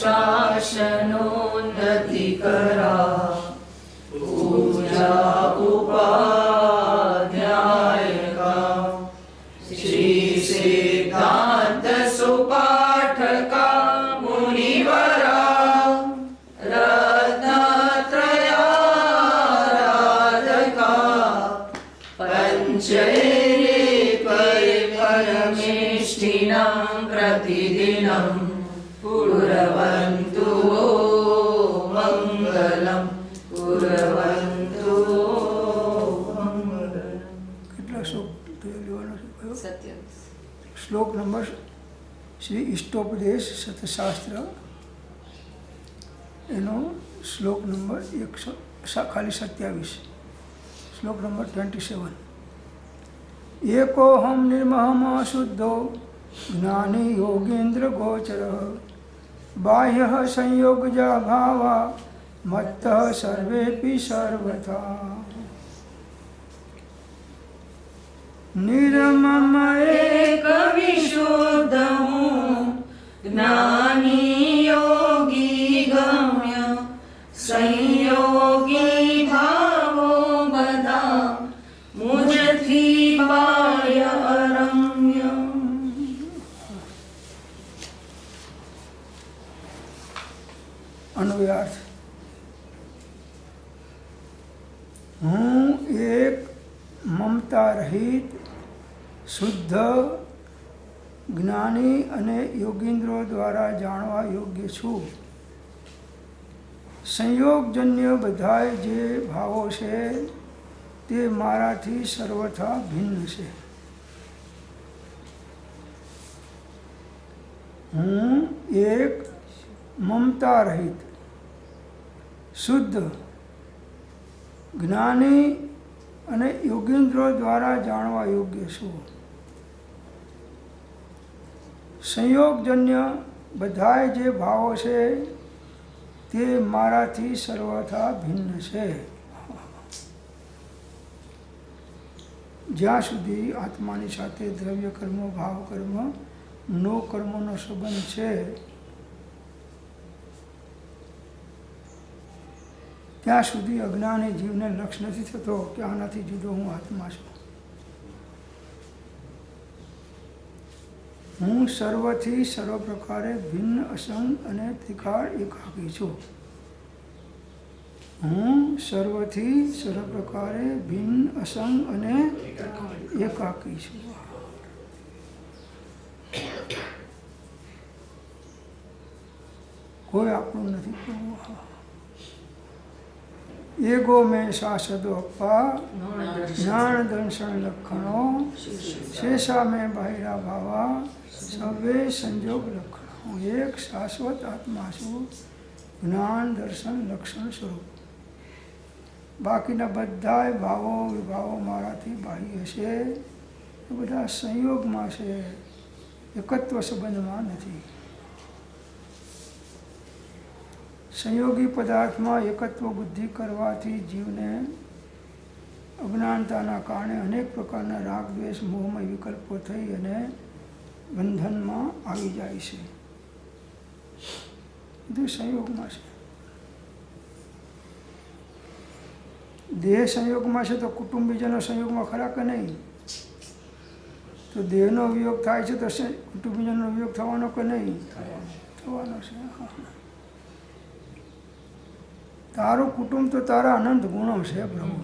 शासनोन्नति करा पूजा उपाध्याय का श्री सिद्धांत सुपाठका मुनिवरा रत्नत्रयाराधका पंचैरे परमेष्ठिनां प्रतिदिनं कुर्वन्तु मंगलम कुर्वन्तु मंगलम। કેટલા શ્લોક લેવાનો છે? 27 શ્લોક નંબર શ્રી ઇષ્ટોપદેશ સતશાસ્ત્ર એનો શ્લોક નંબર 127 શ્લોક નંબર 27 એકોહમ નિર્મહમ શુદ્ધો જ્ઞાની યોગેન્દ્ર ગોચર બાહ્ય સંયોગજા ભાવા મત્ત સર્વેપી સર્વથા નિર્મમ एक विशुद्ध हूँ ज्ञानी योगी गम्य संयोगी भावो बधा मुझथी बाह्य अरम्य। અન્વયાર્થ હું એક મમતા રહિત શુદ્ધ જ્ઞાની અને યોગીન્દ્રો દ્વારા જાણવા યોગ્ય છું. સંયોગજન્ય બધાય જે ભાવો છે તે મારાથી સર્વથા ભિન્ન છે. હું એક મમતા રહિત શુદ્ધ જ્ઞાની અને યોગેન્દ્રો દ્વારા જાણવા યોગ્ય છું. સંયોગજન્ય બધાય જે ભાવો છે તે મારાથી સર્વથા ભિન્ન છે. જ્યાં સુધી આત્માની સાથે દ્રવ્ય કર્મ ભાવ કર્મ નો કર્મનો સંબંધ છે ત્યાં સુધી અજ્ઞાની જીવને લક્ષ્ય નથી થતો કે આનાથી જુદો હું આત્મા છું. હું સર્વથી સર્વ પ્રકારે ભિન્ન અસંગ અને ત્રિકાળ એકાકી છું. હું સર્વથી સર્વ પ્રકારે ભિન્ન અસંગ અને એકાકી છું. કોઈ આપણું નથી કહું. એગો મેં શાસદો અપ્પા જ્ઞાન દર્શન લક્ષણો શેષા મેં બાહિરા ભાવા સર્વે સંજોગ લક્ષણો. હું એક શાશ્વત આત્મા છું, જ્ઞાન દર્શન લક્ષણ સ્વરૂપ. બાકીના બધાય ભાવો વિભાવો મારાથી બાહ્ય છે, એ બધા સંયોગમાં છે, એકત્વ સંબંધમાં નથી. સંયોગી પદાર્થમાં એકત્વ બુદ્ધિ કરવાથી જીવને અજ્ઞાનતાના કારણે અનેક પ્રકારના રાગ દ્વેષ મોહમય વિકલ્પો થઈ અને બંધનમાં આવી જાય છે. બધું સંયોગમાં છે. દેહ સંયોગમાં છે તો કુટુંબીજનો સંયોગમાં ખરા કે નહીં? તો દેહનો વિયોગ થાય છે તો કુટુંબીજનનો વિયોગ થવાનો કે નહીં? થવાનો છે. તારું કુટુંબ તો તારા અનંત ગુણો છે પ્રભુ.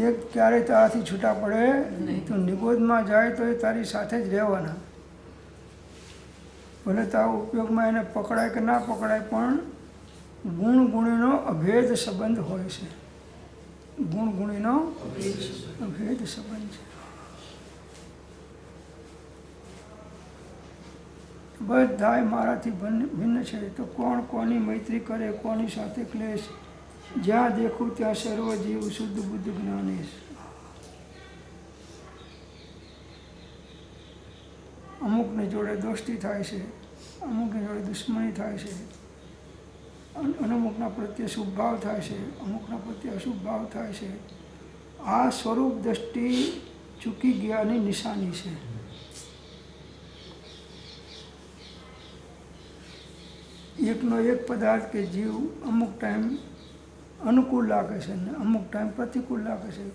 એક ક્યારેય તારાથી છૂટા પડે નહીં. તો નિગોદમાં જાય તો એ તારી સાથે જ રહેવાના. ભલે તારા ઉપયોગમાં એને પકડાય કે ના પકડાય, પણ ગુણ ગુણીનો અભેદ સંબંધ હોય છે. ગુણ ગુણીનો અભેદ સંબંધ છે. બધાય મારાથી ભિન્ન છે. તો કોણ કોની મૈત્રી કરે, કોની સાથે ક્લેશ? જ્યાં દેખું ત્યાં સર્વ જીવ શુદ્ધ બુદ્ધ જ્ઞાનેશ. અમુકને જોડે દોસ્તી થાય છે, અમુકની જોડે દુશ્મની થાય છે, અમુકના પ્રત્યે શુભ ભાવ થાય છે, અમુકના પ્રત્યે અશુભ ભાવ થાય છે. આ સ્વરૂપ દ્રષ્ટિ ચૂકી ગયાની નિશાની છે. એકનો એક પદાર્થ કે જીવ અમુક ટાઈમ અનુકૂળ લાગે છે ને અમુક ટાઈમ પ્રતિકૂળ લાગે છે.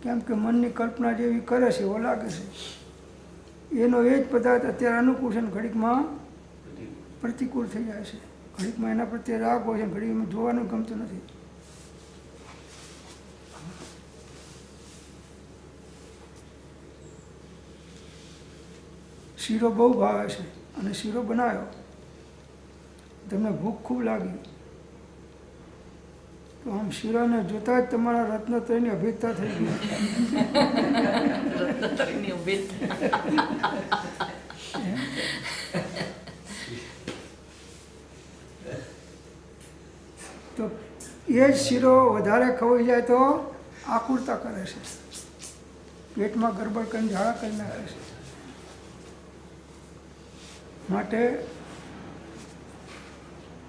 કેમ કે મનની કલ્પના જેવી કરે છે એવો લાગે છે. એનો એ જ પદાર્થ અત્યારે અનુકૂળ છે ને ઘડીકમાં પ્રતિકૂળ થઈ જાય છે. ઘડીકમાં એના પ્રત્યે રાગ હોય છે, ઘડીકમાં જોવાનું ગમતું નથી. શીરો બહુ ભાવે છે અને શીરો બનાવ્યો, તમને ભૂખ ખૂબ લાગી, તો આમ શીરાને જોતા જ તમારા રત્નત્રયની અભેદતા થઈ ગઈ. તો એ જ શીરો વધારે ખવાઈ જાય તો આકુરતા કરે છે, પેટમાં ગરબડ કરીને ઝાડા કરી નાખે છે. માટે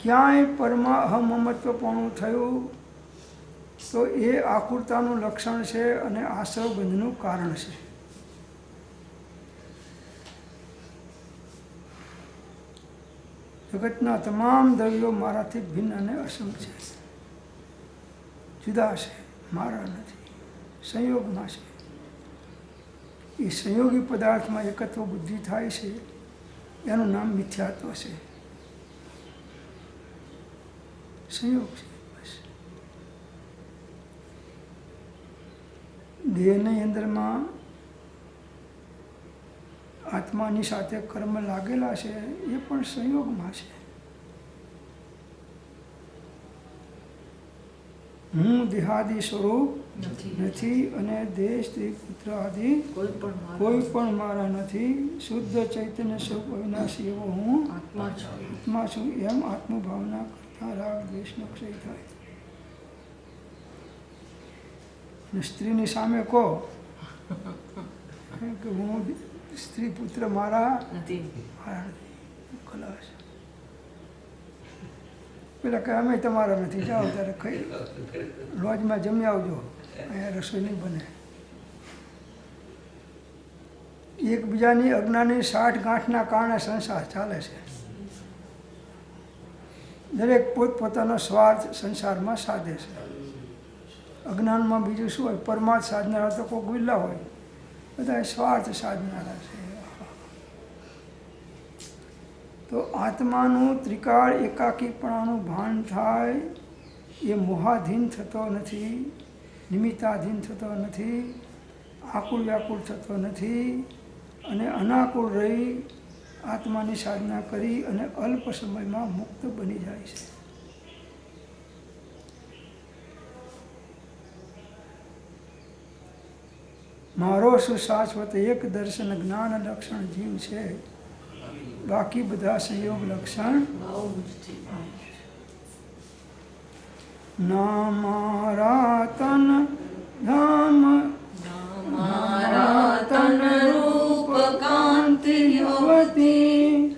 ક્યાંય પરમાં અહમમત્વપણું થયું તો એ આકુરતાનું લક્ષણ છે અને આશ્રવબંધનું કારણ છે. જગતના તમામ દ્રવ્યો મારાથી ભિન્ન અને અસંગ છે, જુદા છે, મારા નથી, સંયોગમાં છે. એ સંયોગી પદાર્થમાં એકત્વ બુદ્ધિ થાય છે, એનું નામ મિથ્યાત્વ છે, સંયોગ છે. બસ દેહની અંદરમાં આત્માની સાથે કર્મ લાગેલા છે એ પણ સંયોગમાં છે. હું દેહાદિ સ્વરૂપ નથી અને દેહ સ્ત્રી પુત્ર આદિ કોઈ પણ મારા નથી. શુદ્ધ ચૈતન્ય સ્વરૂપ અવિનાશી એવો હું આત્મા છું. એમ આત્મભાવના કરતા રાગ દ્વેષનો ક્ષય થાય. અને સ્ત્રીની સામે કહો કે હું સ્ત્રી પુત્ર મારા નથી, ખલાસ. પેલા કે અમે તમારા નથી, જાઓ ત્યારે ખાઈ લોજમાં જમી આવજો, અહીંયા રસોઈ નહીં બને. એકબીજાની અજ્ઞાની સાઠગાંઠના કારણે સંસાર ચાલે છે. દરેક પોતપોતાનો સ્વાર્થ સંસારમાં સાધે છે. અજ્ઞાનમાં બીજું શું હોય? પરમાર્થ સાધનારા તો કોઈ ગુલ્લા હોય, બધા સ્વાર્થ સાધનારા છે. તો આત્માનું ત્રિકાળ એકાકીપણાનું ભાન થાય એ મોહાધીન થતો નથી, નિમિત્તાધીન થતો નથી, આકુળ વ્યાકુળ થતો નથી, અને અનાકુળ રહી આત્માની સાધના કરી અને અલ્પ સમયમાં મુક્ત બની જાય છે. મારો સુશાશ્વત એક દર્શન જ્ઞાન લક્ષણ જીવ છે, બાકી બધા સંયોગ લક્ષણ. ના મારા તન ધામ મારા તન રૂપ કાંતિ અવતી,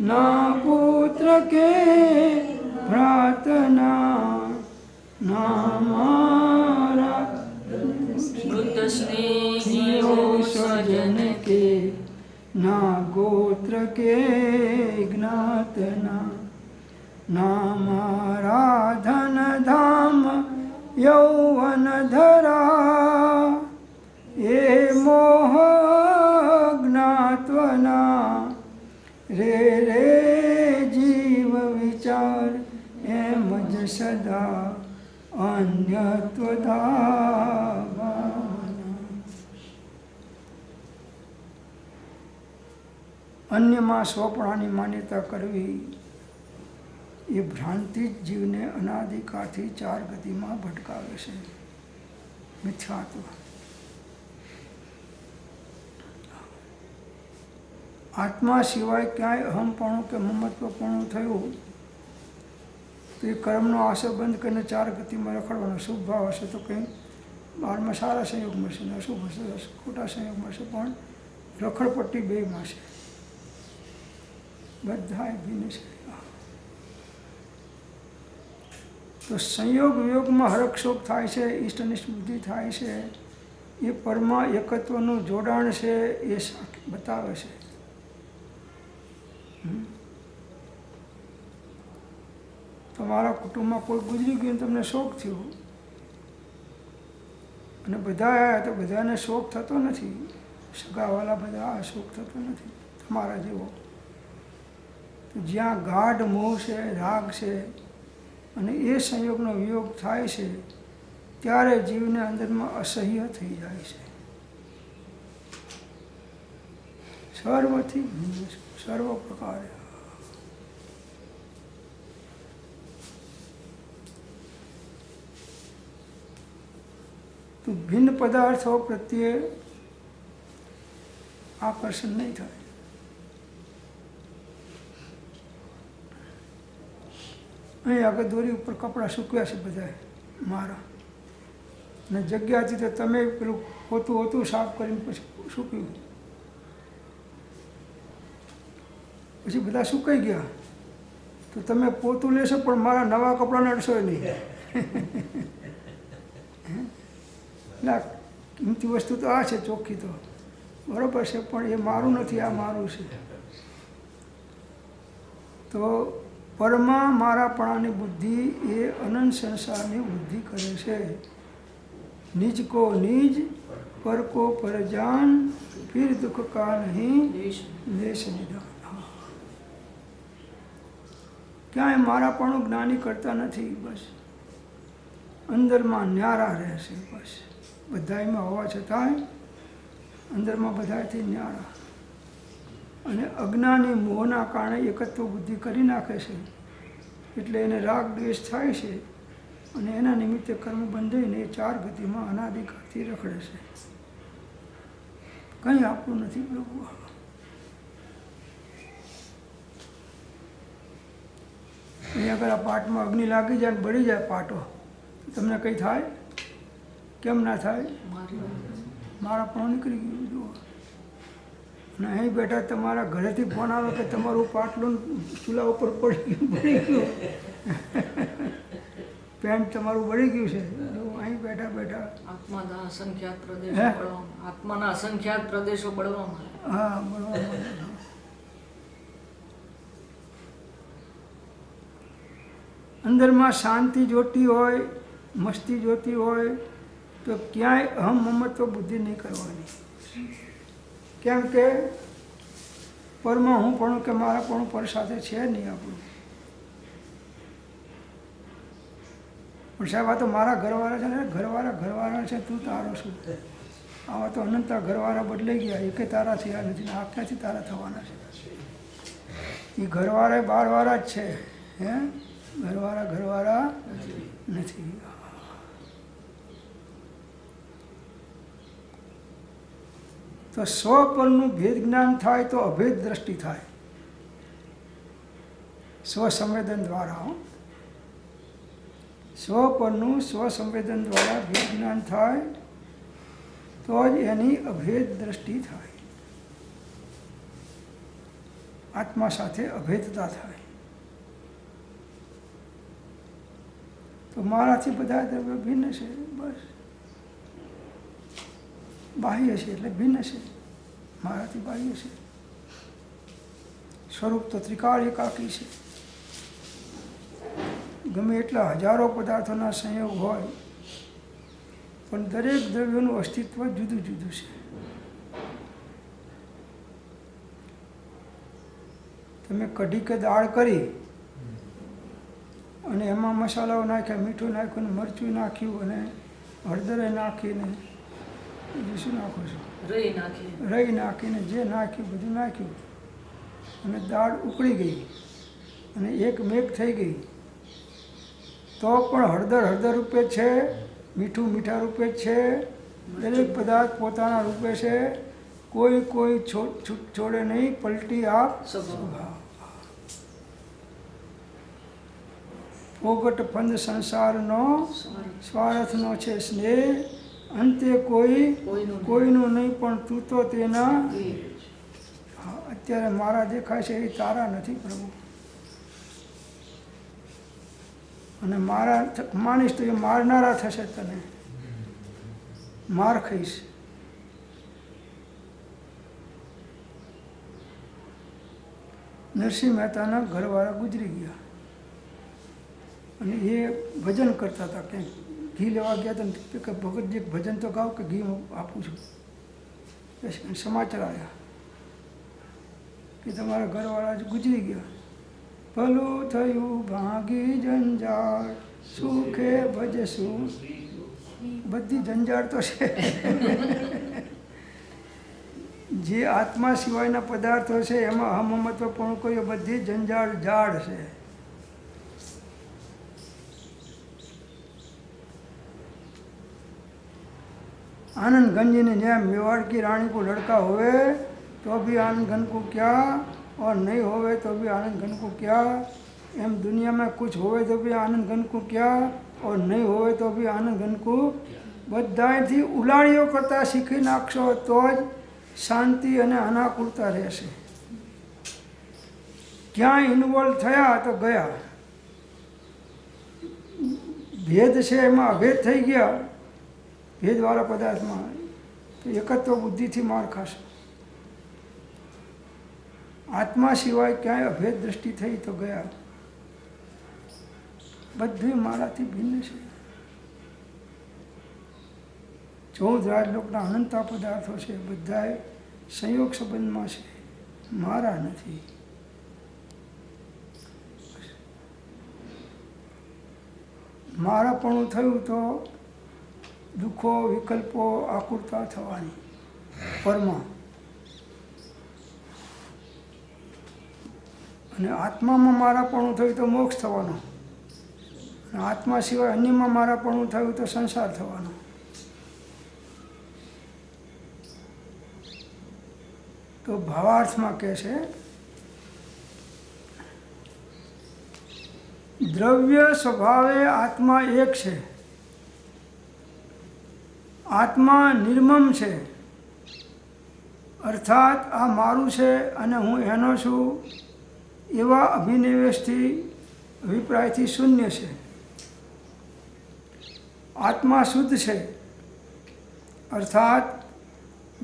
ના પુત્ર કે પ્રાર્થના, ના મારા મૃત સ્નેહીઓ સ્વજન કે, ના ગોત્ર કે જ્ઞાતના, ના મારા ધન ધામ યૌવન ધરા, એ મોહ જ્ઞાત્વના. રે રે જીવ વિચાર એમ જ સદા અન્યત્વતા. અન્યમાં સ્વપણાની માન્યતા કરવી એ ભ્રાંતિ જ જીવને અનાદિકાળથી ચાર ગતિમાં ભટકાવે છે. મિથ્યાત્વ. આત્મા સિવાય ક્યાંય અહમપણું કે મમત્વપણું થયું તો એ કર્મનો આશો બંધ કરીને ચાર ગતિમાં રખડવાનો. શુભ ભાવ હશે તો કંઈ બાળમાં સારા સંયોગ મળશે, ને અશુભ હશે ખોટા સંયોગ મળશે, પણ રખડપટ્ટી બેમાં છે, બધા ભિન્ન છે. તો સંયોગ વિયોગમાં હરખશોક થાય છે, ઇષ્ટ અનિષ્ટ બુદ્ધિ થાય છે, એ પરમાં એકત્વનું જોડાણ છે એ બતાવે છે. તમારા કુટુંબમાં કોઈ ગુજરી ગયું ને તમને શોક થયો અને બધા આવ્યા તો બધાને શોક થતો નથી, સગાવાલા બધા આ શોક થતો નથી તમારા જેવો. તો જ્યાં ગાઢ મોહ છે, રાગ છે અને એ સંયોગનો વિયોગ થાય છે ત્યારે જીવને અંદરમાં અસહ્ય થઈ જાય છે. સર્વથી સર્વ પ્રકારે તો ભિન્ન પદાર્થો પ્રત્યે આકર્ષણ નહીં થાય. અહીં આગળ દોરી ઉપર કપડાં સૂક્યા છે બધાએ મારા, ને જગ્યાથી તો તમે પેલું હોતું સાફ કરીને પછી સૂક્યું, પછી બધા સુકાઈ ગયા. તો તમે પોતું લેશો પણ મારા નવા કપડાને અડશો નહીં. એટલે કિંમતી વસ્તુ તો આ છે ચોખ્ખી તો બરાબર છે, પણ એ મારું નથી, આ મારું છે. તો પરમાં મારાપણાની બુદ્ધિ એ અનંત સંસારની બુદ્ધિ કરે છે. નિજ કો નિજ પર કો પરજાન ફિર દુઃખ કા નહીં લેશ નિદાન. ક્યાંય મારાપણું જ્ઞાની કરતા નથી, બસ અંદરમાં ન્યારા રહેશે. બસ બધામાં હોવા છતાંય અંદરમાં બધાથી ન્યારા. અને અજ્ઞાની મોહના કારણે એકત્વ બુદ્ધિ કરી નાખે છે, એટલે એને રાગ દ્વેષ થાય છે અને એના નિમિત્તે કર્મ બંધાઈને એ ચાર ગતિમાં અનાદિકાળથી રખડે છે. કંઈ આપણું નથી પ્રભુ. અહીં આગળ આ પાટમાં અગ્નિ લાગી જાય ને બળી જાય પાટો, તમને કંઈ થાય? કેમ ના થાય? મારા પણ નીકળી ગયું. જુઓ, અને અહીં બેઠા તમારા ઘરેથી ફોન આવે કે તમારું પાટલું ચૂલા ઉપર પડી ગયું, પેન્ટ તમારું બળી ગયું છે. અહીં બેઠા બેઠા આત્માના અસંખ્યાત પ્રદેશો બળવામાં. હા, બળવામાં. અંદરમાં શાંતિ જોતી હોય, મસ્તી જોતી હોય તો ક્યાંય અહમ મમત્વ બુદ્ધિ નહીં કરવાની. કેમ કે પરમાં હું પણ કે મારા પણ પર સાથે છે નહીં આપણું. પણ સાહેબ આ તો મારા ઘરવાળા છે ને, ઘરવાળા છે, તું તારો શું? આવા તો અનંતા ઘરવાળા બદલાઈ ગયા, એકે તારા થયા નથી ને આ ક્યાંથી તારા થવાના છે? એ ઘરવાળા બારવાળા જ છે, હે? ઘરવાળા નથી. તો સ્વ પરનું ભેદ જ્ઞાન થાય તો અભેદ દ્રષ્ટિ થાય, સ્વસંવેદન દ્વારા. સ્વ પરનું સ્વસંવેદન દ્વારા ભેદ જ્ઞાન થાય તો જ એની અભેદ દ્રષ્ટિ થાય, આત્મા સાથે અભેદતા થાય. તો મારાથી બધા દ્રવ્યો ભિન્ન છે, બસ બાહ્ય છે એટલે ભિન્ન છે, મારાથી બાહ્ય છે. સ્વરૂપ તો ત્રિકાળ એકાકી છે. ગમે એટલા હજારો પદાર્થોના સંયોગ હોય પણ દરેક દ્રવ્યોનું અસ્તિત્વ જુદું જુદું છે. તમે કઢી કે દાળ કરી અને એમાં મસાલાઓ નાખ્યા, મીઠું નાખ્યું ને મરચું નાખ્યું અને હળદરે નાખીને બીજું શું નાખો છો? રહી નાખીને જે નાખ્યું બધું નાખ્યું અને દાળ ઉકળી ગઈ અને એક મેઘ થઈ ગઈ તો પણ હળદર રૂપે છે, મીઠું મીઠા રૂપે છે. દરેક પદાર્થ પોતાના રૂપે છે, કોઈ છોડે નહીં, પલટી આપ સ્વભાવ. પોગટ ફંદ સંસારનો સ્વાર્થનો છે સ્નેહ, અંતે કોઈનું નહીં પણ તું તો તેના. અત્યારે મારા દેખાય છે એ તારા નથી પ્રભુ, અને મારા માનીશ તો એ મારનારા થશે, તને માર ખાઈશ. નરસિંહ મહેતાના ઘરવાળા ગુજરી ગયા, અને એ ભજન કરતા હતા. ક્યાંક ઘી લેવા ગયા હતા ને કે ભગતજી ભજન તો ગાઓ કે ઘી હું આપું છું. પછી સમાચાર આવ્યા કે તમારા ઘરવાળા જ ગુજરી ગયા. ભલું થયું ભાગી જંજાળ સુખે ભજશું. બધી જંજાળ તો છે. જે આત્મા સિવાયના પદાર્થો છે એમાં અહમહત્વપૂર્ણ કોઈ બધી જંજાળ ઝાડ છે. आनंद गंज ने न्याय मेवाड़ की रानी को लड़का होवे तो भी आनंद घन को क्या और नहीं होवे तो भी आनंद घन को क्या. एम दुनिया में कुछ होवे तो भी आनंद घन को क्या और नहीं होवे तो भी आनंद घन को. બધાથી ઉલાળીઓ કરતાં શીખી નાખશો તો જ શાંતિ અને અનાકૂળતા રહેશે. ક્યાંય ઇન્વોલ્વ થયા તો ગયા. ભેદ છે એમાં અભેદ થઈ ગયા ભેદવાળા પદાર્થમાં તો એકત્વ બુદ્ધિથી માર ખાશો. આત્મા સિવાય ક્યાંય અભેદ દ્રષ્ટિ થઈ તો ગયા. બધું મારાથી ભિન્ન છે. 14 રાજલોકના અનંતા પદાર્થો છે બધાય સંયોગ સંબંધમાં છે, મારા નથી. મારાપણું થયું તો દુઃખો વિકલ્પો આકુરતા થવાની પરમાં. અને આત્મામાં મારાપણું થયું તો મોક્ષ થવાનો. અને આત્મા સિવાય અન્યમાં મારાપણું થયું તો સંસાર થવાનો. તો ભાવાર્થમાં કહે છે દ્રવ્ય સ્વભાવે આત્મા એક છે. આત્મા નિર્મમ છે, અર્થાત આ મારું છે અને હું એનો છું એવા અભિનિવેશથી અભિપ્રાયથી શૂન્ય છે. આત્મા શુદ્ધ છે, અર્થાત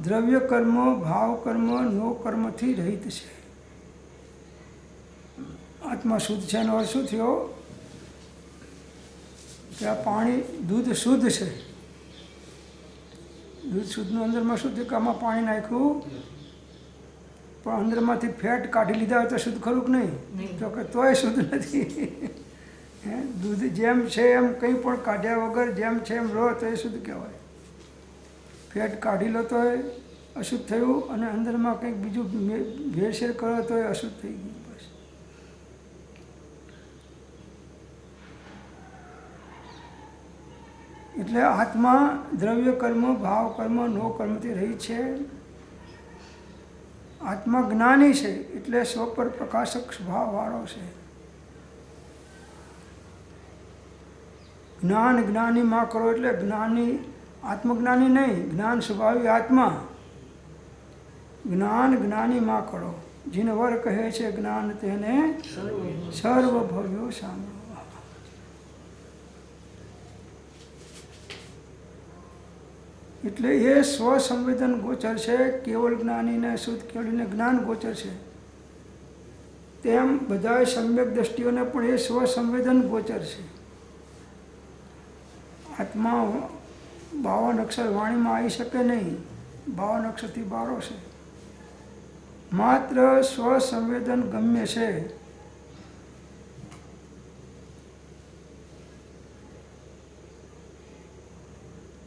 દ્રવ્ય કર્મ ભાવ કર્મ નો કર્મથી રહિત છે. આત્મા શુદ્ધ છે એનો અર્થ શું થયો કે આ પાણી દૂધ શુદ્ધ છે. દૂધ શુદ્ધનું અંદરમાં શું થયું કે આમાં પાણી નાખ્યું પણ અંદરમાંથી ફેટ કાઢી લીધા હોય તો શુદ્ધ ખરું કે નહીં? તો કે તોય શુદ્ધ નથી. દૂધ જેમ છે એમ કંઈ પણ કાઢ્યા વગર જેમ છે એમ રહો તો એ શુદ્ધ કહેવાય. ફેટ કાઢી લો તો એ અશુદ્ધ થયું અને અંદરમાં કંઈક બીજું ભેળસેળ કરો તો એ અશુદ્ધ થઈ ગયું. બસ એટલે આત્મા દ્રવ્ય કર્મ ભાવ કર્મ નો કર્મથી રહી છે. આત્મા જ્ઞાની છે એટલે સ્વ પર પ્રકાશક સ્વભાવવાળો છે. જ્ઞાન જ્ઞાનીમાં કરો એટલે જ્ઞાની આત્મજ્ઞાની નહીં, જ્ઞાન સ્વભાવી આત્મા. જ્ઞાન જ્ઞાનીમાં કરો. જીન વર કહે છે જ્ઞાન તેને સર્વ ભવ્યો સાંભળો. એટલે એ સ્વસંવેદન ગોચર છે. કેવલ જ્ઞાનીને શુદ્ધ કેવળીને જ્ઞાન ગોચર છે તેમ બધા સમ્યક દ્રષ્ટિઓને પણ એ સ્વસંવેદન ગોચર છે. આત્મા 52 અક્ષર વાણીમાં આવી શકે નહીં, 52 અક્ષરથી બારો છે. માત્ર સ્વસંવેદન ગમ્ય છે.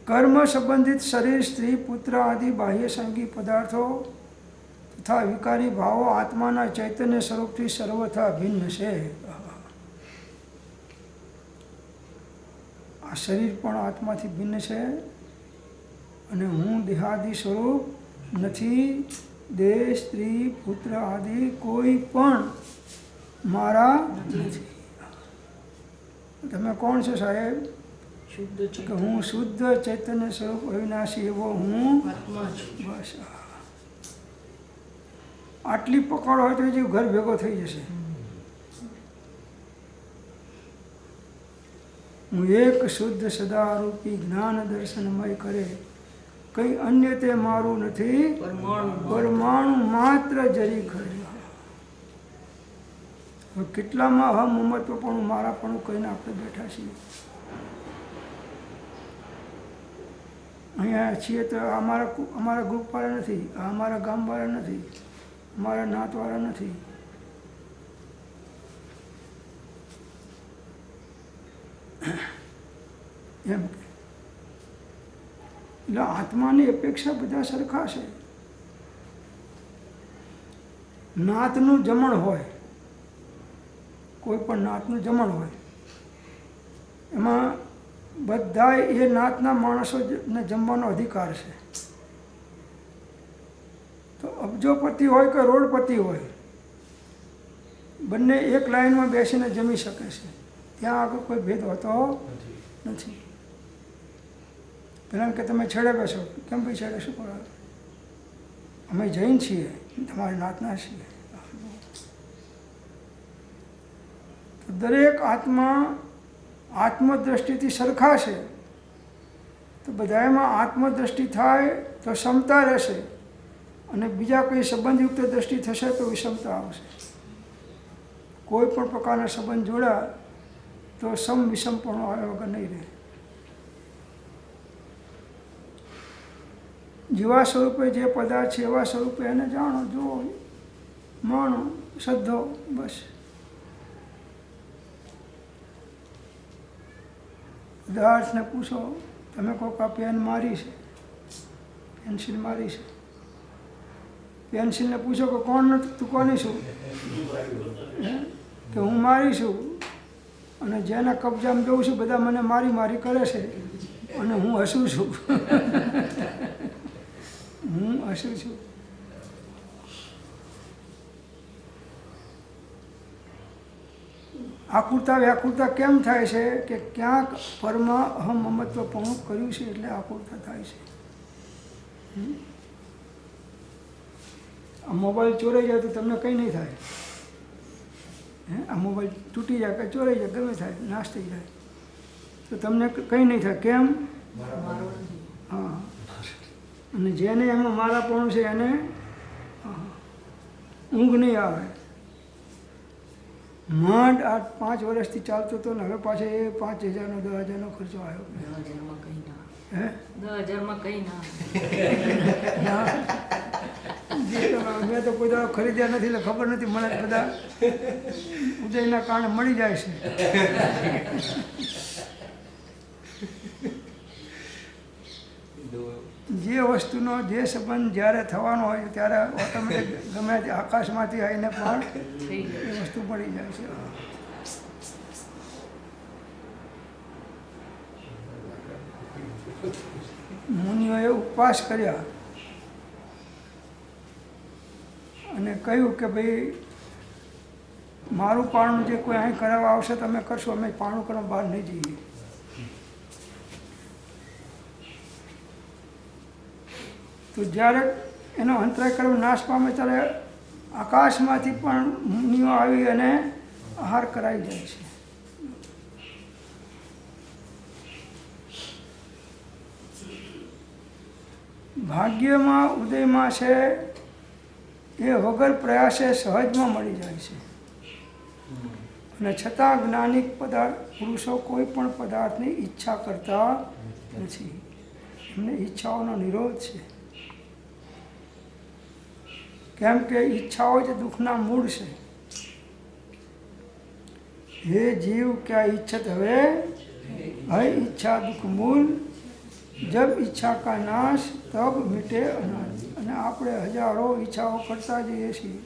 કર્મ સંબંધિત શરીર સ્ત્રી પુત્ર આદિ બાહ્ય સંગી પદાર્થો તથા વિકારી ભાવો આત્માના ચૈતન્ય સ્વરૂપથી સર્વથા ભિન્ન છે. આ શરીર પણ આત્માથી ભિન્ન છે અને હું દેહાદિ સ્વરૂપ નથી. દેહ સ્ત્રી પુત્ર આદિ કોઈ પણ મારા નથી. તમે કોણ છો સાહેબ? કે હું શુદ્ધ ચૈતન્ય સ્વરૂપ અવિનાશી એવો હું બસ. આટલી પકડ હોય તો જે ઘર ભેગો થઈ જશે. હું એક શુદ્ધ સદારૂપી જ્ઞાન દર્શનમય કરે કંઈ અન્ય તે મારું નથી. પરમાણુ માત્ર જરી ખરી. હવે કેટલામાં અહમ મમત્વપણું મારાપણું કહીને આપણે બેઠા છીએ. અહીંયા છીએ તો અમારા ગ્રુપવાળા નથી, અમારા ગામવાળા નથી, અમારા નાતવાળા નથી. એમ એટલે આત્માની અપેક્ષા બધા સરખા છે. નાતનું જમણ હોય, કોઈ પણ નાતનું જમણ હોય, એમાં બધા એ નાતના માણસોને જમવાનો અધિકાર છે. તો અબજોપતિ હોય કે રોડપતિ હોય, બંને એક લાઈનમાં બેસીને જમી શકે છે. ત્યાં આગળ કોઈ ભેદ હોતો નથી. પેલા કે તમે છેડે બેસો, કેમ ભાઈ છેડે શું કરો? અમે જૈન છીએ, તમારી નાતના છીએ. તો દરેક આત્મા આત્મદ્રષ્ટિથી સરખા છે. તો બધામાં આત્મદ્રષ્ટિ થાય તો ક્ષમતા રહેશે, અને બીજા કંઈ સંબંધયુક્ત દ્રષ્ટિ થશે તો વિષમતા આવશે. કોઈ પણ પ્રકારના સંબંધ જોડ્યા તો સમ વિષમપણો આવ્યા વગર નહીં રહે. જેવા સ્વરૂપે જે પદાર્થ છે એવા સ્વરૂપે એને જાણો, જુઓ, માણો, શ્રદ્ધો, બસ. પદાર્થને પૂછો, તમે કહો કે આ પેન મારી છે, પેન્સિલ મારી છે. પેન્સિલને પૂછો કે કોણ નથી, તું કોની છું? કે હું મારી છું, અને જેના કબજામાં જઉં છું બધા મને મારી મારી કરે છે, અને હું હસું છું. હું હસું છું. આકુરતા વ્યાકુરતા કેમ થાય છે? કે ક્યાંક પરમાં અહમ મમત્વપણું કર્યું છે એટલે આકુરતા થાય છે. આ મોબાઈલ ચોરાઈ જાય તો તમને કંઈ નહીં થાય. આ મોબાઈલ તૂટી જાય કે ચોરાઈ જાય, ગમે થાય, નાશ થઈ જાય, તો તમને કંઈ નહીં થાય. કેમ? હા. અને જેને એમાં મારાપણું છે એને ઊંઘ નહીં આવે. માંડ આ 5 વર્ષથી ચાલતો હતો ને હવે પાછો એ 5,000નો 10,000નો ખર્ચો આવ્યો. 10,000માં કંઈ ના, હે, 10,000માં કંઈ ના. મેં તો કોઈ દાડો ખરીદ્યા નથી એટલે ખબર નથી. મને બધા ઉદયના કારણે મળી જાય છે. જે વસ્તુનો જે સંબંધ જ્યારે થવાનો હોય ત્યારે ઓટોમેટિક ગમે તે આકાશમાંથી આવીને પણ એ વસ્તુ પડી જાય છે. મુનિઓએ ઉપવાસ કર્યા અને કહ્યું કે ભાઈ મારું પારણું જે કોઈ અહીં કરાવવા આવશે તમે કરશો, અમે પારણું કરવા બહાર નહીં જઈએ. તો જ્યારે એનો અંતરાય કર્મ નાશ પામે ત્યારે આકાશમાંથી પણ મુનિઓ આવી અને આહાર કરાઈ જાય છે. ભાગ્યમાં ઉદયમાં છે એ વગર પ્રયાસે સહજમાં મળી જાય છે. અને છતાં જ્ઞાનિક પુરુષો કોઈ પણ પદાર્થની ઈચ્છા કરતા નથી. એમને ઈચ્છાઓનો નિરોધ છે. કેમ કે ઈચ્છાઓ જ દુઃખના મૂળ છે. હે જીવ ક્યા ઈચ્છત હવે હૈ ઈચ્છા દુઃખ મૂળ, જબ ઈચ્છા કા નાશ તબ મિટે અનાજ. અને આપણે હજારો ઈચ્છાઓ કરતા જઈએ છીએ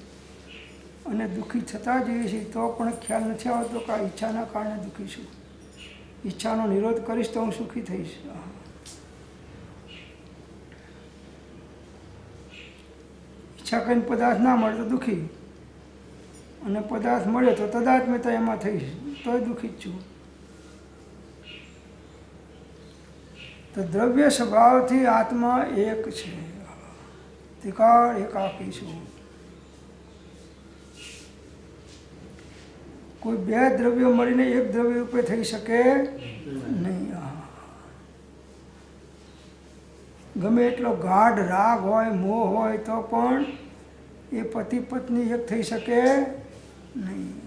અને દુઃખી થતા જઈએ છીએ તો પણ ખ્યાલ નથી આવતો કે આ ઈચ્છાના કારણે દુઃખી છું. ઈચ્છાનો નિરોધ કરીશ તો હું સુખી થઈશ. ઈચ્છા કરીને પદાર્થ ના મળે તો દુઃખી, અને પદાર્થ મળે તો તદાત્મ્યતા એમાં થઈશ તોય દુઃખી જ છું. તો દ્રવ્ય સ્વભાવથી આત્મા એક છે. ત્રિકાળ એકાકી છું. કોઈ બે દ્રવ્યો મળીને એક દ્રવ્ય રૂપે થઈ શકે નહીં. ગમે એટલો ગાઢ રાગ હોય, મોહ હોય તો પણ એ પતિ પત્ની એક થઈ શકે નહીં.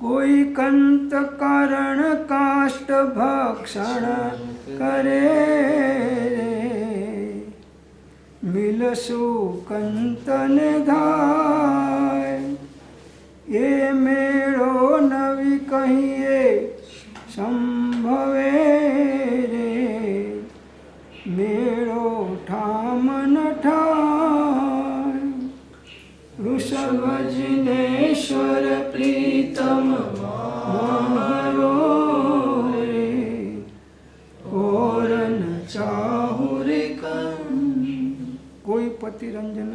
કોઈ કંત કારણ કાષ્ટ ભક્ષણ કરે, મિલશું કંતને ધાય. એ મેળો નવી કહીએ સંભવે રે, મેળો ઠામ ન ઠાય. વૃષભજનેશ્વર પ્રીતમ મારો રે, ઓર ન ચાહુ રે કોઈ પતિરંજન,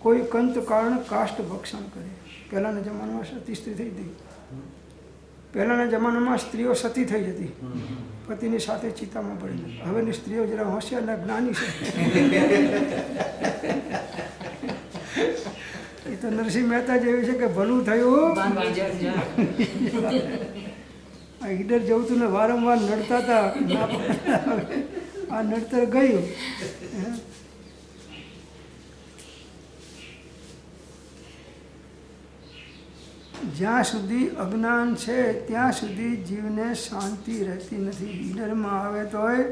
કોઈ કંત કારણ કાષ્ટ ભક્ષણ કરે. પહેલાંના જમાનામાં સતી સ્ત્રી થઈ હતી. પહેલાંના જમાનામાં સ્ત્રીઓ સતી થઈ જતી, પતિની સાથે ચિતામાં પડી. હવેની સ્ત્રીઓ જરા હોશિયાર ને જ્ઞાની છે. એ તો નરસિંહ મહેતા જેવી છે કે ભલું થયું. આ ઈડર જવું તું ને વારંવાર નડતા હતા, આ નડતર ગયું. જ્યાં સુધી અજ્ઞાન છે ત્યાં સુધી જીવને શાંતિ રહેતી નથી. ઈડરમાં આવે તોય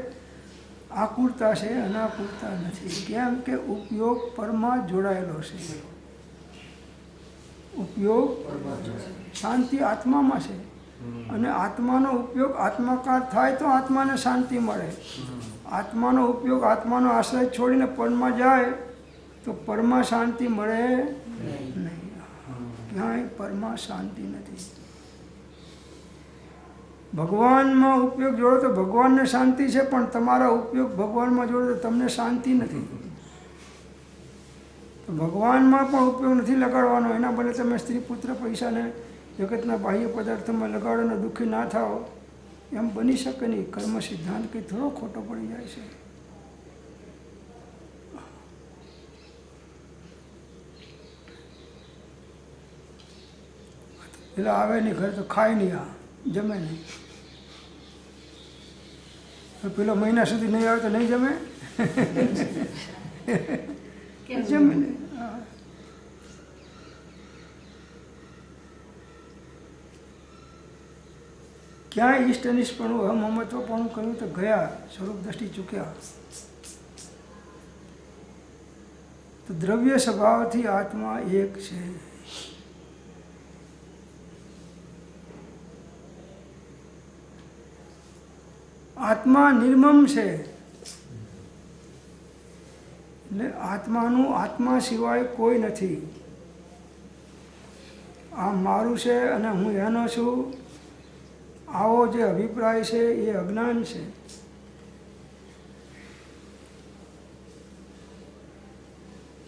આકુરતા છે, અનાકુરતા નથી. કેમ કે ઉપયોગ પરમાં જોડાયેલો છે. ઉપયોગ શાંતિ આત્મામાં છે, અને આત્માનો ઉપયોગ આત્માકાર થાય તો આત્માને શાંતિ મળે. આત્માનો ઉપયોગ, આત્માનો આશ્રય છોડીને પરમાં જાય તો પરમાં શાંતિ મળે નહીં. ક્યાંય પરમાં શાંતિ નથી. ભગવાનમાં ઉપયોગ જોડો તો ભગવાનને શાંતિ છે, પણ તમારા ઉપયોગ ભગવાનમાં જોડો તો તમને શાંતિ નથી. તો ભગવાનમાં પણ ઉપયોગ નથી લગાડવાનો. એના બદલે તમે સ્ત્રી પુત્ર પૈસાને જગતના બાહ્ય પદાર્થોમાં લગાડો ને દુઃખી ના થાઓ, એમ બની શકે નહીં. કર્મ સિદ્ધાંત કંઈ થોડો ખોટો પડી જાય છે. એટલે આવે નહીં ઘરે તો ખાય નહીં, આ જમે નહીં. પેલો મહિના સુધી નહીં આવે તો નહીં જમે, જમે નહીં. ક્યાંય ઈષ્ટ અનિષ્ટપણું અમમત્વપણું કર્યું તો ગયા, સ્વરૂપ દ્રષ્ટિ ચૂક્યા. તો દ્રવ્ય સ્વભાવથી આત્મા એક છે. આત્મા નિર્મમ છે. એટલે આત્માનું આત્મા સિવાય કોઈ નથી. આ મારું છે અને હું એનો છું, આવો જે અભિપ્રાય છે એ અજ્ઞાન છે.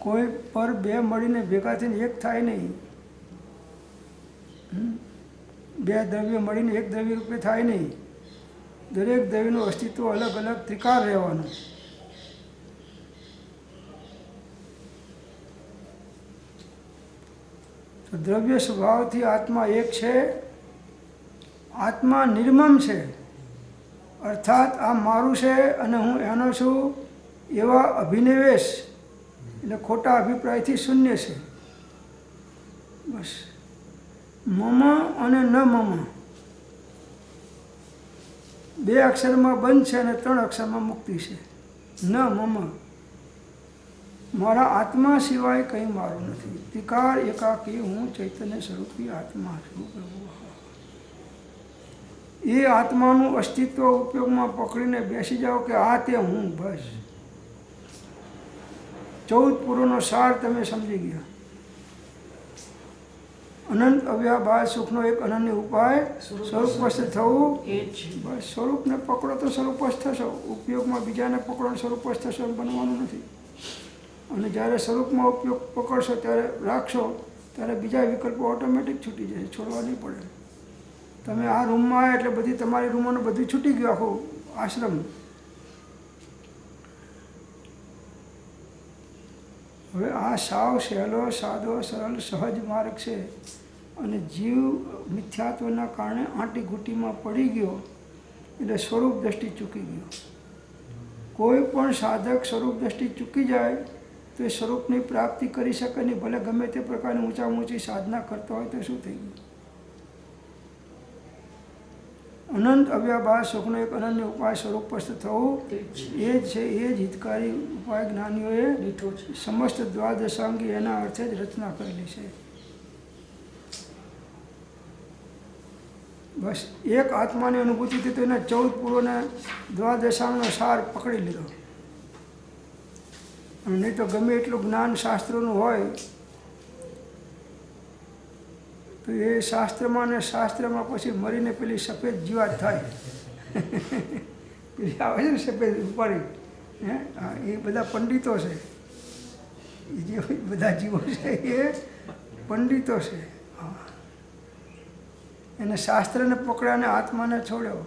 કોઈ પર બે મળીને ભેગા થઈને એક થાય નહીં. બે દ્રવ્ય મળીને એક દ્રવ્ય રૂપે થાય નહીં. દરેક દ્રવ્યનું અસ્તિત્વ અલગ અલગ ત્રિકાળ રહેવાનું. તો દ્રવ્ય સ્વભાવથી આત્મા એક છે. આત્મા નિર્મમ છે, અર્થાત આ મારું છે અને હું એનો છું એવા અભિનિવેશ એટલે ખોટા અભિપ્રાયથી શૂન્ય છે. બસ મમ અને ન મમ બે અક્ષરમાં બંધ છે અને 3 અક્ષરમાં મુક્તિ છે. ન મમ, મારા આત્મા સિવાય કંઈ મારું નથી. ત્રિકાળ એકાકી હું ચૈતન્ય સ્વરૂપી આત્મા છું. એ આત્માનું અસ્તિત્વ ઉપયોગમાં પકડીને બેસી જાઓ કે આ તે હું, બસ 14 પુરોનો સાર તમે સમજી ગયા. અનંત અવ્યાભાવ સુખનો એક અનન્ય ઉપાય સ્વરૂપસ્થ થવું. બસ સ્વરૂપને પકડો તો સ્વરૂપસ્થ થશો. ઉપયોગમાં બીજાને પકડો સ્વરૂપસ્થ થશો બનવાનું નથી. અને જ્યારે સ્વરૂપમાં ઉપયોગ પકડશો ત્યારે રાખશો ત્યારે બીજા વિકલ્પો ઓટોમેટિક છૂટી જશે, છોડવા નહીં પડે. તમે આ રૂમમાં આવ્યા એટલે બધી તમારી રૂમોનું બધું છૂટી ગયું, આખું આશ્રમ. હવે આ સાવ સહેલો સાદો સરળ સહજ માર્ગ છે, અને જીવ મિથ્યાત્વના કારણે આંટી ઘૂંટીમાં પડી ગયો એટલે સ્વરૂપ દ્રષ્ટિ ચૂકી ગયો. કોઈ પણ સાધક સ્વરૂપ દ્રષ્ટિ ચૂકી જાય તો એ સ્વરૂપની પ્રાપ્તિ કરી શકે નહીં, ભલે ગમે તે પ્રકારની ઊંચામાં ઊંચી સાધના કરતો હોય તો શું થઈ ગયું? અનંત અવ્યાભાસ સુખનો એક અનન્ય ઉપાય સ્વરૂપસ્થ થવું એ જ છે. એ જ હિતકારી ઉપાય જ્ઞાનીઓએ સમસ્ત દ્વાદશાંગી એના અર્થે જ રચના કરેલી છે. બસ એક આત્માની અનુભૂતિ થઈ તો એના 14 પૂર્વના દ્વાદશાંગનો સાર પકડી લીધો. અને નહીં તો ગમે એટલું જ્ઞાન શાસ્ત્રોનું હોય તો એ શાસ્ત્રમાં ને શાસ્ત્રમાં પછી મરીને પેલી સફેદ જીવાત થાય. પેલી આવે છે ને સફેદ ઉપાડી, હે, એ બધા પંડિતો છે. એ જે બધા જીવો છે એ પંડિતો છે. એને શાસ્ત્રને પકડ્યા અને આત્માને છોડ્યો.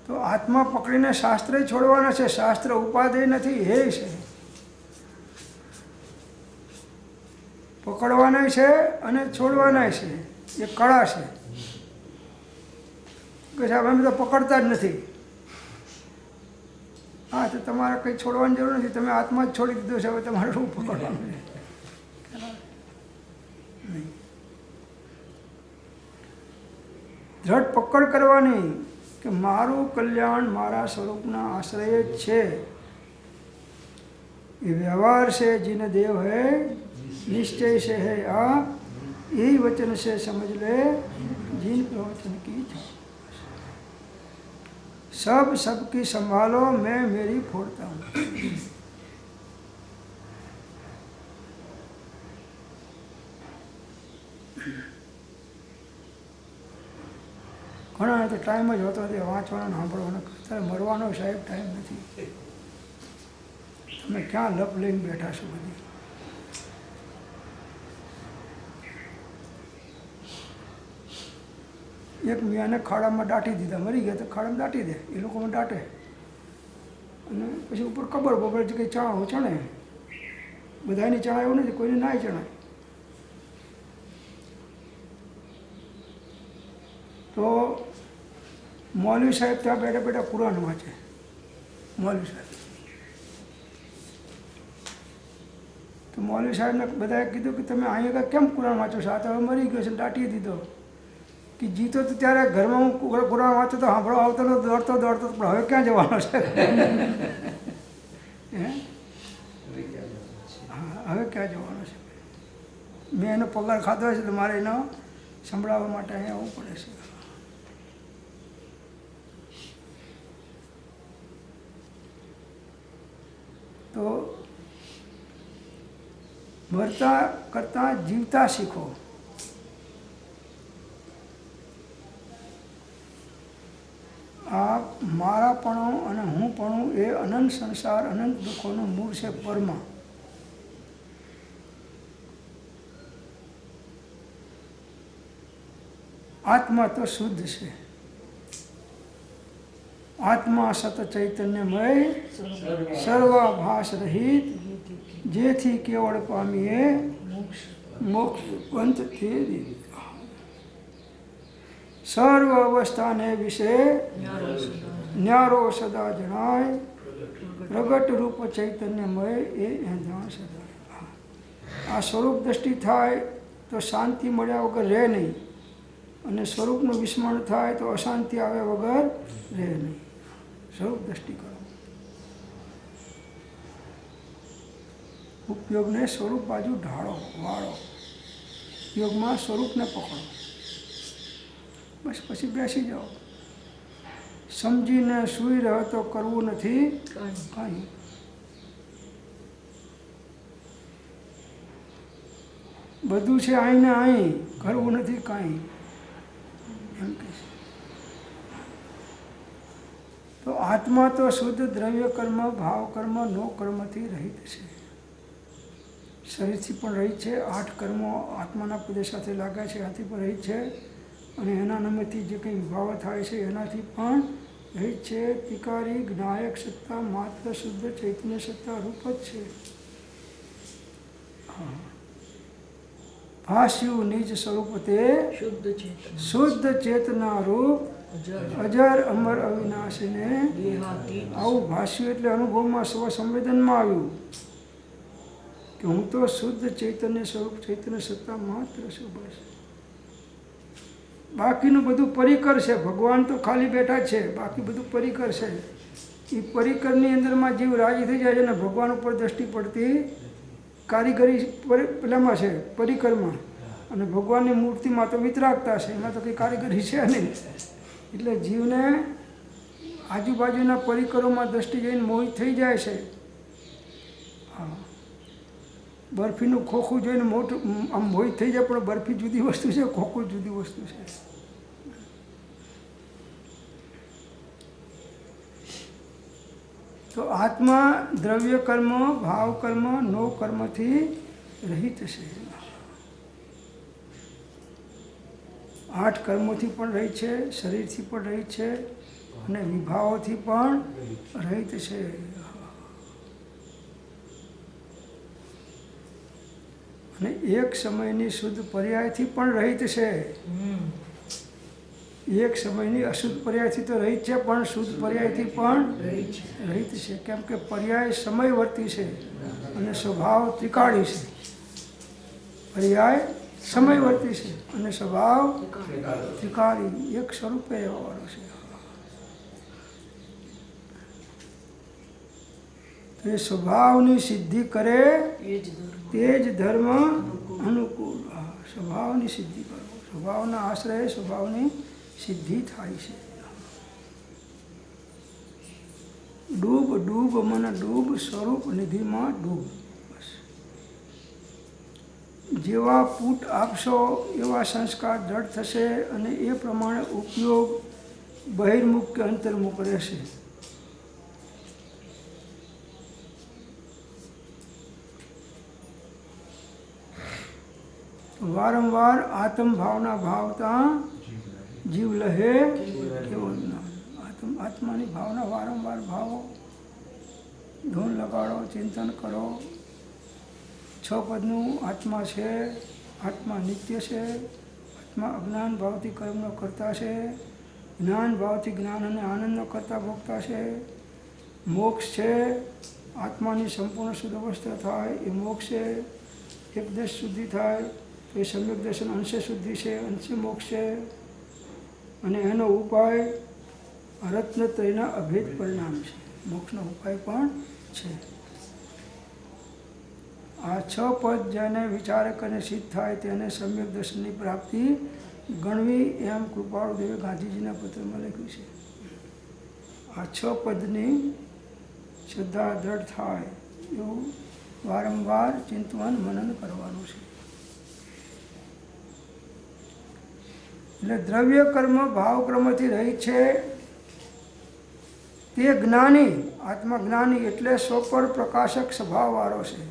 તો આત્મા પકડીને શાસ્ત્ર છોડવાના છે. શાસ્ત્ર ઉપાદેય નથી, હે છે. પકડવાના છે અને છોડવાના છે. એ કળા છે કે સાહેબ અમે તો પકડતા જ નથી. હા, તો તમારે કંઈ છોડવાની જરૂર નથી. તમે આત્મા જ છોડી દીધો છે. હવે તમારે શું પકડવાનું છે? દ્રઢ પકડ કરવાની કે મારું કલ્યાણ મારા સ્વરૂપના આશ્રય જ છે. એ વ્યવહાર છે જીન દેવ હૈ, નિશ્ચય છે હૈ આ, यही वचन से समझ ले जिन प्रवचन की सब सबकी संभालो, मैं मेरी फोड़ता हूँ. ઘણા તો ટાઈમ જ હોતો નથી વાંચવાનો સાંભળવાનો. અત્યારે મરવાનો સાહેબ ટાઈમ નથી. તમે ક્યાં લપ લઈને બેઠા છો બધી? એક મિયાને ખાડામાં દાટી દીધા, મરી ગયા તો ખાડામાં દાટી દે. એ લોકોમાં દાટે અને પછી ઉપર કબર બબર કંઈ ચણા ચણે. બધાની ચણા એવું નથી, કોઈને નાય ચણાય. તો મૌલવી સાહેબ ત્યાં બેઠા બેઠા કુરાન વાંચે. મૌલવી સાહેબ તો મૌલવી સાહેબને બધાએ કીધું કે તમે અહીંયા કેમ કુરાન વાંચો છો? આ તો હવે મરી ગયો છે, દાટી દીધો. કે જીતો તો ત્યારે ઘરમાં હું કુરાન વાંચતો તો સાંભળો આવતો તો દોડતો દોડતો, પણ હવે ક્યાં જવાનો છે? હા, હવે ક્યાં જવાનો છે? મેં એનો પગાર ખાધો છે તો મારે એનો સંભળાવવા માટે અહીંયા આવવું પડે છે. તો મરતા કરતાં જીવતા શીખો. આ મારાપણું અને હુંપણું એ અનંત સંસાર, અનંત દુઃખોનું મૂળ છે. પરમા આત્મા તો શુદ્ધ છે. આત્મા સત ચૈતન્યમય સર્વાભાસ રહિત, જેથી કેવળ પામીએ મોક્ષ પંથ તે રીત. સર્વ અવસ્થાને વિશે ન્યારો સદા જણાય, પ્રગટ રૂપ ચૈતન્યમય એ જાણ સદા. આ સ્વરૂપ દ્રષ્ટિ થાય તો શાંતિ મળ્યા વગર રહે નહીં, અને સ્વરૂપનું વિસ્મરણ થાય તો અશાંતિ આવ્યા વગર રહે નહીં. સ્વરૂપ દ્રષ્ટિ કરો. ઉપયોગને સ્વરૂપ બાજુ ઢાળો, વાળો. યોગમાં સ્વરૂપને પકડો, બસ પછી બેસી જાઓ. સમજીને સૂઈ રહ્યો તો કરવું નથી કાંઈ. બધું છે અહીં ને અહીં, કરવું નથી કાંઈ એમ કહે છે. તો આત્મા તો શુદ્ધ દ્રવ્ય કર્મ, ભાવ કર્મ, નો કર્મથી રહિત છે. શરીરથી પણ રહિત છે. 8 કર્મો આત્માના પદ સાથે લાગ્યા છે, આથી પણ રહિત છે. અને એના નામથી જે કંઈ વિભાવ થાય છે એનાથી પણ રહિત છે. તિકારી જ્ઞાયક સત્તા માત્ર શુદ્ધ ચૈતન્ય સત્તા રૂપ જ છે. ભાષ્યું નિજ સ્વરૂપ તે શુદ્ધ ચેતના રૂપ અજર અમર અવિનાશીને દેહાતીત આવું ભાષ્યું એટલે અનુભવમાં સ્વસંવેદનમાં આવ્યું કે હું તો શુદ્ધ ચૈતન્ય સ્વરૂપ ચૈતન્ય સત્તા માત્ર છું. બસ બાકીનું બધું પરિકર છે. ભગવાન તો ખાલી બેઠા છે, બાકી બધું પરિકર છે. એ પરિકરની અંદરમાં જીવ રાજી થઈ જાય છે ને ભગવાન ઉપર દ્રષ્ટિ પડતી કારીગરી પેલામાં છે પરિકરમાં, અને ભગવાનની મૂર્તિમાં તો વિતરાગતા છે, એમાં તો કંઈ કારીગરી છે નહીં. એટલે જીવને આજુબાજુના પરિકરોમાં દ્રષ્ટિ જઈને મોહિત થઈ જાય છે. હા, બરફીનું ખોખું જોઈને મોટું આમ મોહિત થઈ જાય, પણ બરફી જુદી વસ્તુ છે, ખોખું જુદી વસ્તુ છે. તો આત્મા દ્રવ્ય કર્મ, ભાવ કર્મ, નો કર્મથી રહિત છે. 8 કર્મોથી પણ રહિત છે, શરીરથી પણ રહિત છે, અને વિભાવોથી પણ રહિત છે. અને એક સમયની શુદ્ધ પર્યાયથી પણ રહિત છે. એક સમયની અશુદ્ધ પર્યાયથી તો રહિત છે, પણ શુદ્ધ પર્યાયથી પણ રહિત છે. કેમ કે પર્યાય સમયવર્તી છે અને સ્વભાવ ત્રિકાળી છે. પર્યાય સમયવર્તી છે અને સ્વભાવ ત્રિકાળી, એક સ્વરૂપે રહેવાવાળો છે. તો એ સ્વભાવની સિદ્ધિ કરે તે જ ધર્મ અનુકૂળ. સ્વભાવની સિદ્ધિ કરો, સ્વભાવના આશ્રય સ્વભાવની સિદ્ધિ થાય છે. ડૂબ ડૂબ મન ડૂબ, સ્વરૂપ નિધિમાં ડૂબ. બસ જેવા પૂટ આપશો એવા સંસ્કાર દ્રઢ થશે, અને એ પ્રમાણે ઉપયોગ બહિર્મુખ કે અંતર્મુખ રહેશે. વારંવાર આત્મ ભાવના ભાવતા જીવ લહે કેવો જ્ઞાન. આત્માની ભાવના વારંવાર ભાવો, ધૂન લગાડો, ચિંતન કરો. 6 પદનું આત્મા છે, આત્મા નિત્ય છે, આત્મા અજ્ઞાન ભાવથી કર્મનો કરતા છે, જ્ઞાન ભાવથી જ્ઞાન અને આનંદનો કરતા ભોગતા છે. મોક્ષ છે, આત્માની સંપૂર્ણ શુદ્ધ અવસ્થા થાય એ મોક્ષ છે. એકદશ શુદ્ધિ થાય તો એ સમ્યક દર્શન અંશે શુદ્ધિ છે, અંશે મોક્ષ છે. અને એનો ઉપાય રત્નત્રયના અભેદ પરિણામ છે. મોક્ષનો ઉપાય પણ છે. આ 6 પદ જેને વિચાર કરીને સિદ્ધ થાય તેને સમ્યક દર્શનની પ્રાપ્તિ ગણવી, એમ કૃપાળુદેવે ગાંધીજીના પત્રમાં લખ્યું છે. આ 6 પદની શ્રદ્ધા દ્રઢ થાય એવું વારંવાર ચિંતન મનન કરવાનું છે. એટલે દ્રવ્ય કર્મ ભાવ કર્મથી રહિત છે તે જ્ઞાની, આત્મા જ્ઞાની એટલે સ્વપર પ્રકાશક સ્વભાવવાળો છે.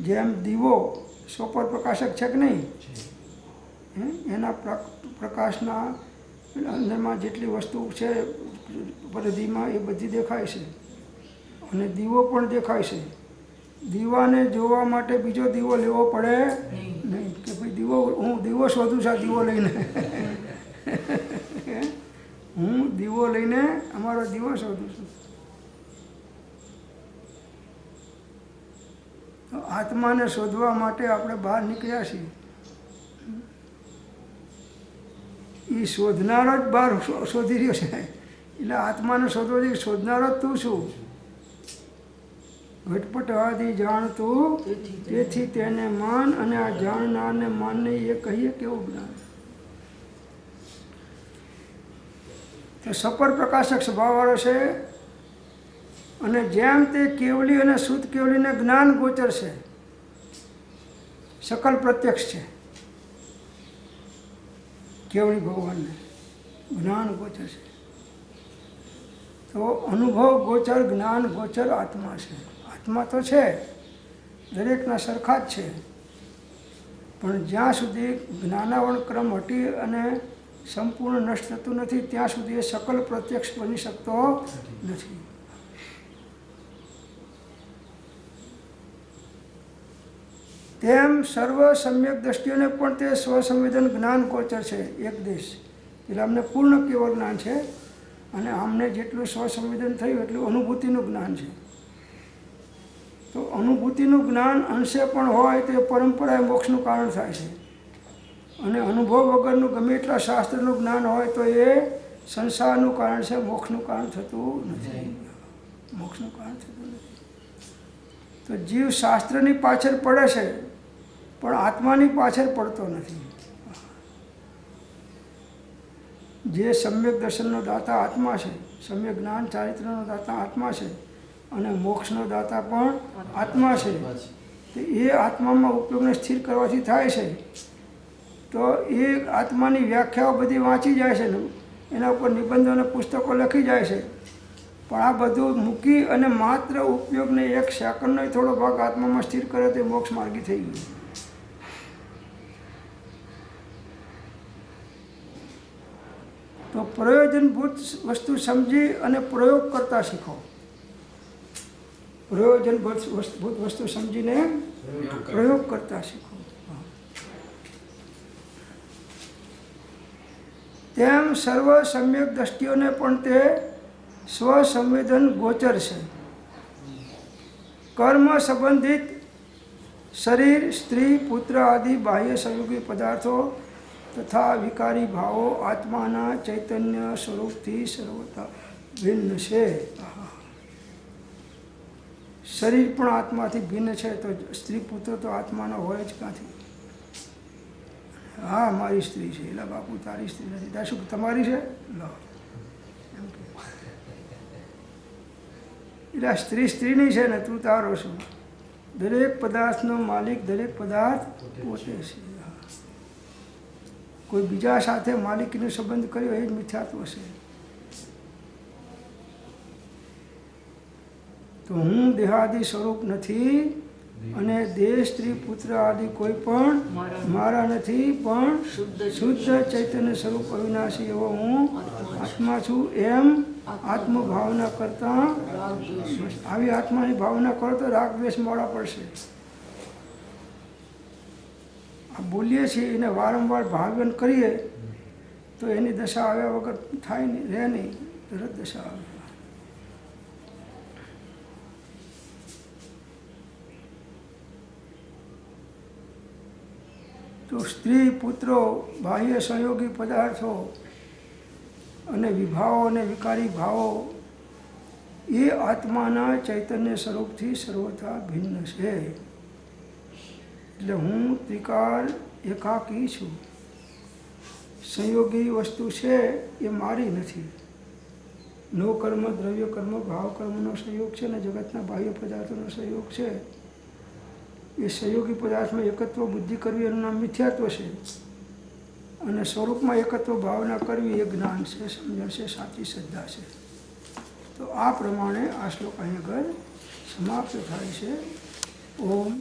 જેમ દીવો સ્વપર પ્રકાશક છે કે નહીં, એના પ્રકાશના અંદરમાં જેટલી વસ્તુ છે પરિધિમાં એ બધી દેખાય છે, અને દીવો પણ દેખાય છે. દીવાને જોવા માટે બીજો દીવો લેવો પડે નહીં કે ભાઈ દીવો, હું દીવો શોધું છું આ દીવો લઈને. હું દીવો લઈને અમારો દીવો શોધું છું. તો આત્માને શોધવા માટે આપણે બહાર નીકળ્યા છીએ. એ શોધનારો જ બહાર શોધી રહ્યો છે. એટલે આત્માને શોધવો જોઈએ. શોધનારો જ તું છું. ઘટપટાદી જાણતું તેથી તેને માન, અને આ જાણનારને માનને એ કહીએ કેવું જ્ઞાન. તો સપર પ્રકાશક સ્વભાવવાળો છે, અને જેમ તે કેવલી અને શુદ્ધ કેવલીને જ્ઞાન ગોચર છે, સકલ પ્રત્યક્ષ છે. કેવલી ભગવાનને જ્ઞાન ગોચર છે. તો અનુભવ ગોચર, જ્ઞાન ગોચર આત્મા છે. આત્મા તો છે, દરેકના સરખા જ છે, પણ જ્યાં સુધી જ્ઞાનાવરણ ક્રમ હટી અને સંપૂર્ણ નષ્ટ થતું નથી ત્યાં સુધી એ સકલ પ્રત્યક્ષ બની શકતો નથી. તેમ સર્વ સમ્યક દ્રષ્ટિઓને પણ તે સ્વસંવેદન જ્ઞાન ગોચર છે. એક દેશ એટલે અમને પૂર્ણ કેવળ જ્ઞાન છે, અને અમને જેટલું સ્વસંવેદન થયું એટલું અનુભૂતિનું જ્ઞાન છે. તો અનુભૂતિનું જ્ઞાન અંશે પણ હોય તો એ પરંપરાએ મોક્ષનું કારણ થાય છે, અને અનુભવ વગરનું ગમે એટલા શાસ્ત્રનું જ્ઞાન હોય તો એ સંસારનું કારણ છે, મોક્ષનું કારણ થતું નથી. મોક્ષનું કારણ થતું નથી. તો જીવ શાસ્ત્રની પાછળ પડે છે પણ આત્માની પાછળ પડતો નથી. જે સમ્યક દર્શનનો દાતા આત્મા છે, સમ્યક જ્ઞાન ચારિત્રનો દાતા આત્મા છે, અને મોક્ષનો દાતા પણ આત્મા છે. એ આત્મામાં ઉપયોગને સ્થિર કરવાથી થાય છે. તો એ આત્માની વ્યાખ્યાઓ બધી વાંચી જાય છે ને, એના ઉપર નિબંધો અને પુસ્તકો લખી જાય છે, પણ આ બધું મૂકી અને માત્ર ઉપયોગને 1 સેકન્ડનો થોડો ભાગ આત્મામાં સ્થિર કરે તો મોક્ષ માર્ગી થઈ ગયું. તો પ્રયોજનભૂત વસ્તુ સમજી અને પ્રયોગ કરતા શીખો. પ્રયોજનભૂત વસ્તુ સમજીને પ્રયોગ કરતા શીખો. તેમ સર્વ સમ્યક દ્રષ્ટિઓને પણ તે સ્વસંવેદન ગોચર છે. કર્મ સંબંધિત શરીર, સ્ત્રી, પુત્ર આદિ બાહ્ય સંયોગી પદાર્થો તથા વિકારી ભાવો આત્માના ચૈતન્ય સ્વરૂપથી સર્વતા ભિન્ન છે. શરીર પણ આત્માથી ભિન્ન છે, તો સ્ત્રી પુત્ર તો આત્માનો હોય જ ક્યાંથી? હા, મારી સ્ત્રી છે. એટલે બાપુ તારી સ્ત્રી નથી. ત્યાં શું તમારી છે? લો, એટલે સ્ત્રી સ્ત્રીની છે ને તું તારો છું. દરેક પદાર્થનો માલિક દરેક પદાર્થ પોતે છે. કોઈ બીજા સાથે માલિકીનો સંબંધ કર્યો એ જ મિથ્યાત્વ છે. તો હું દેહાદિ સ્વરૂપ નથી, અને દેહ, સ્ત્રી, પુત્ર આદિ કોઈ પણ મારા નથી, પણ શુદ્ધ ચૈતન્ય સ્વરૂપ અવિનાશી એવો હું આત્મા છું. એમ આત્મભાવના કરતા આવી આત્માની ભાવના કરો તો રાગ દ્વેષ મોડા પડશે. આ બોલીએ છીએ એને વારંવાર ભાવ્યન કરીએ તો એની દશા આવ્યા વગર થાય નહીં, રહે નહીં, તરત દશા આવે. તો સ્ત્રી, પુત્રો, બાહ્ય સંયોગી પદાર્થો અને વિભાવો અને વિકારી ભાવો એ આત્માના ચૈતન્ય સ્વરૂપથી સર્વથા ભિન્ન છે. એટલે હું ત્રિકાળ એકાકી છું. સંયોગી વસ્તુ છે એ મારી નથી. નો કર્મ, દ્રવ્ય કર્મ, ભાવ કર્મનો સંયોગ છે ને જગતના બાહ્ય પદાર્થોનો સંયોગ છે. એ સંયોગી પદાર્થમાં એકત્વ બુદ્ધિ કરવી એનું નામ મિથ્યાત્વ છે, અને સ્વરૂપમાં એકત્વ ભાવના કરવી એ જ્ઞાન છે, સમજણ છે, સાચી શ્રદ્ધા છે. તો આ પ્રમાણે આ શ્લોક અહીં આગળ સમાપ્ત થાય છે. ઓમ